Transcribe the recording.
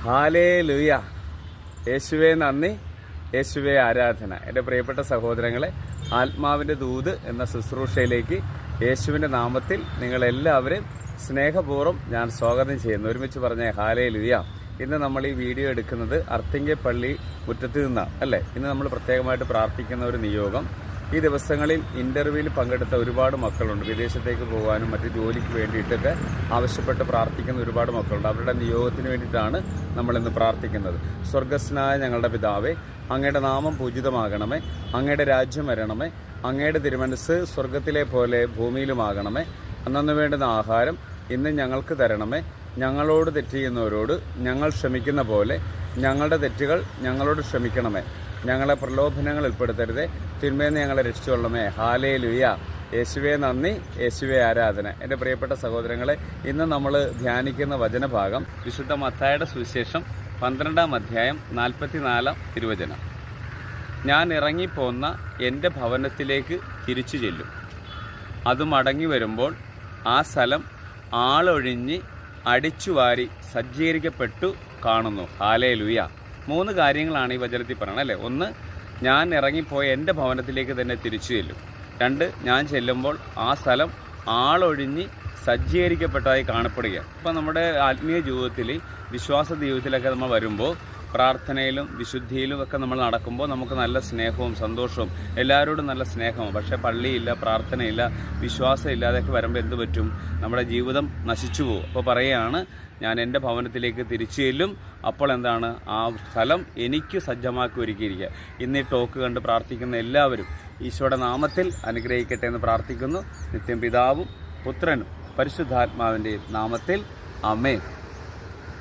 Hallelujah. യേശുവേ നന്ദി, യേശുവേ ആരാധന. എൻ്റെ പ്രിയപ്പെട്ട സഹോദരങ്ങളെ, ആത്മാവിൻ്റെ ദൂത് എന്ന ശുശ്രൂഷയിലേക്ക് യേശുവിൻ്റെ നാമത്തിൽ നിങ്ങളെല്ലാവരും സ്നേഹപൂർവ്വം ഞാൻ സ്വാഗതം ചെയ്യുന്നു. ഒരുമിച്ച് പറഞ്ഞ ഹല്ലേലൂയ. ഇന്ന് നമ്മൾ ഈ വീഡിയോ എടുക്കുന്നത് അർത്തിങ്കപ്പള്ളി മുറ്റത്ത് നിന്നാണ് അല്ലേ. ഇന്ന് നമ്മൾ പ്രത്യേകമായിട്ട് പ്രാർത്ഥിക്കുന്ന ഒരു നിയോഗം, ഈ ദിവസങ്ങളിൽ ഇന്റർവ്യൂവിൽ പങ്കെടുത്ത ഒരുപാട് മക്കളുണ്ട്. വിദേശത്തേക്ക് പോകാനും മറ്റു ജോലിക്ക് വേണ്ടിയിട്ടൊക്കെ ആവശ്യപ്പെട്ട് പ്രാർത്ഥിക്കുന്ന ഒരുപാട് മക്കളുണ്ട്. അവരുടെ നിയോഗത്തിന് വേണ്ടിയിട്ടാണ് നമ്മളിന്ന് പ്രാർത്ഥിക്കുന്നത്. സ്വർഗസ്നായ ഞങ്ങളുടെ പിതാവേ, അങ്ങയുടെ നാമം പൂജിതമാകണമേ, അങ്ങയുടെ രാജ്യം വരണമേ, അങ്ങയുടെ തിരുമനസ്സ് സ്വർഗത്തിലെ പോലെ ഭൂമിയിലുമാകണമേ. അന്നു വേണ്ടുന്ന ആഹാരം ഇന്ന് ഞങ്ങൾക്ക് തരണമേ. ഞങ്ങളോട് തെറ്റ് ചെയ്യുന്നവരോട് ഞങ്ങൾ ക്ഷമിക്കുന്ന പോലെ ഞങ്ങളുടെ തെറ്റുകൾ ഞങ്ങളോട് ക്ഷമിക്കണമേ. ഞങ്ങളെ പ്രലോഭനങ്ങൾ ഉൾപ്പെടുത്തരുതേ, തിന്മേന്ന് ഞങ്ങളെ രക്ഷിച്ചുകൊള്ളണമേ. ഹല്ലേലൂയ. യേശുവേ നന്ദി, യേശുവേ ആരാധന. എൻ്റെ പ്രിയപ്പെട്ട സഹോദരങ്ങളെ, ഇന്ന് നമ്മൾ ധ്യാനിക്കുന്ന വചനഭാഗം വിശുദ്ധ മത്തായിയുടെ സുവിശേഷം 12-ാം അധ്യായം 44-ാം തിരുവചനം. ഞാൻ ഇറങ്ങിപ്പോന്ന എൻ്റെ ഭവനത്തിലേക്ക് തിരിച്ചു ചെല്ലും. അത് മടങ്ങി വരുമ്പോൾ ആ സ്ഥലം ആളൊഴിഞ്ഞ് അടിച്ചുവാരി സജ്ജീകരിക്കപ്പെട്ടു കാണുന്നു. ഹല്ലേലൂയ. 3 കാര്യങ്ങളാണ് ഈ വചനത്തിൽ പറയുന്നത് അല്ലേ. 1, ഞാൻ ഇറങ്ങിപ്പോയ എൻ്റെ ഭവനത്തിലേക്ക് തന്നെ തിരിച്ചു ചെല്ലും. 2, ഞാൻ ചെല്ലുമ്പോൾ ആ സ്ഥലം ആളൊഴിഞ്ഞ് സജ്ജീകരിക്കപ്പെട്ടതായി കാണപ്പെടുക. ഇപ്പം നമ്മുടെ ആത്മീയ ജീവിതത്തിൽ, വിശ്വാസ ജീവിതത്തിലൊക്കെ നമ്മൾ വരുമ്പോൾ, പ്രാർത്ഥനയിലും വിശുദ്ധിയിലും ഒക്കെ നമ്മൾ നടക്കുമ്പോൾ നമുക്ക് നല്ല സ്നേഹവും സന്തോഷവും, എല്ലാവരോടും നല്ല സ്നേഹവും. പക്ഷേ പള്ളിയില്ല, പ്രാർത്ഥനയില്ല, വിശ്വാസം ഇല്ലാതെയൊക്കെ വരുമ്പോൾ എന്ത് പറ്റും? നമ്മുടെ ജീവിതം നശിച്ചു പോകും. അപ്പോൾ പറയുകയാണ്, ഞാൻ എൻ്റെ ഭവനത്തിലേക്ക് തിരിച്ചു ചെല്ലും. അപ്പോൾ എന്താണ്? ആ സ്ഥലം എനിക്ക് സജ്ജമാക്കി ഒരുക്കിയിരിക്കുക. ഇന്ന് ഈ ടോക്ക് കണ്ട് പ്രാർത്ഥിക്കുന്ന എല്ലാവരും ഈശോയുടെ നാമത്തിൽ അനുഗ്രഹിക്കട്ടെ എന്ന് പ്രാർത്ഥിക്കുന്നു. നിത്യം പിതാവും പുത്രനും പരിശുദ്ധാത്മാവിൻ്റെയും നാമത്തിൽ ആമേൻ.